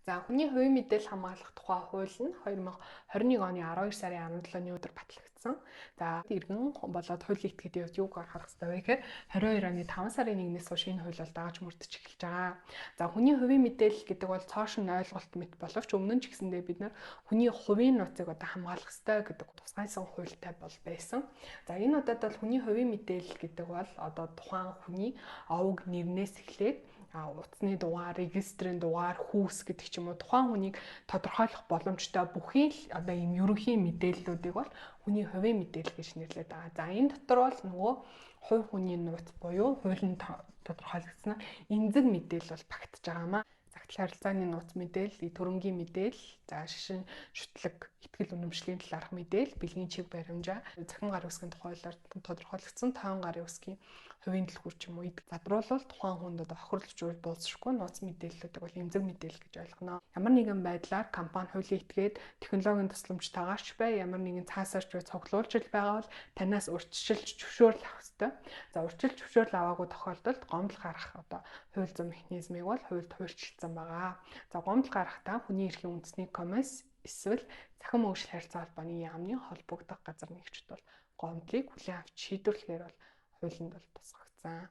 За хүний хувийн мэдээлэл хамгаалах тухай хууль нь 2021 оны 12 сарын 17-ны өдөр батлагдсан. За иргэн болоод хуулийн этгээдийн хувьд юуг анхаарах хэрэгтэй вэ гэхээр 22 оны 5 сарын 1-ээс хойш энэ хууль бол дагаж мөрдөж эхэлж байгаа. За хүний хувийн мэдээлэл гэдэг бол цоошин ойлголт мэт боловч өмнө нь ч гэсэндээ бид нар хүний хувийн нууцыг одоо хамгаалах хэрэгтэй гэдэг тусгайсан хуультай бол байсан. За энэ удаад бол хүний хувийн мэдээлэл гэдэг бол одоо тухайн хүний овог нэрнээс эхлээд утасны дугаар, регистрийн дугаар, хүүс гэдэг ч юм уу тухайн хүнийг тодорхойлох боломжтой бүхий л одоо ийм ерөнхий мэдээллүүдийг бол хүний хувийн мэдээлэл гэж нэрлэдэг байгаа. За энэ дотор бол нөгөө хувь хүний нууц буюу хуулийн тодорхойлогдсон эмзэг мэдээлэл бол багтж байгаамаа. Загтал харилцааны нууц мэдээлэл, төрөнгийн мэдээлэл, за шишин шүтлэг, ихтгэл үнэмшлийн талаарх мэдээлэл, бэлгийн чиг баримжаа, захин гар үсгийн тухайлаар тодорхойлогдсон тойон гарын үсгийн хувийн дэлгүүр ч юм уу идэх задруулал тухайн хүнд одоо хохирол учруулж дуусахгүй нууц мэдээллүүдийг бол эмзэг мэдээлэл гэж ойлгоно. Ямар нэгэн байдлаар компани хуулийн этгээд технологийн тусламжтайгаар ч бай, ямар нэгэн цаасаарч бай цуглуулж байгаа бол танаас урьдчилж зөвшөөрөл авах ёстой. За урьдчилж зөвшөөрөл аваагүй тохиолдолд гомдол гарах одоо хууль зүйн механизмыг бол хуульд хуульчилсан байгаа. За гомдол гарахдаа хүний эрхийн үндэсний комисс эсвэл захин мөнгөшил харилцаа холбооны яамны холбогдох газар нэгжид бол гомдлыг хүлээн авч шийдвэрлэхээр бол хуулинд бол тусгагдсан.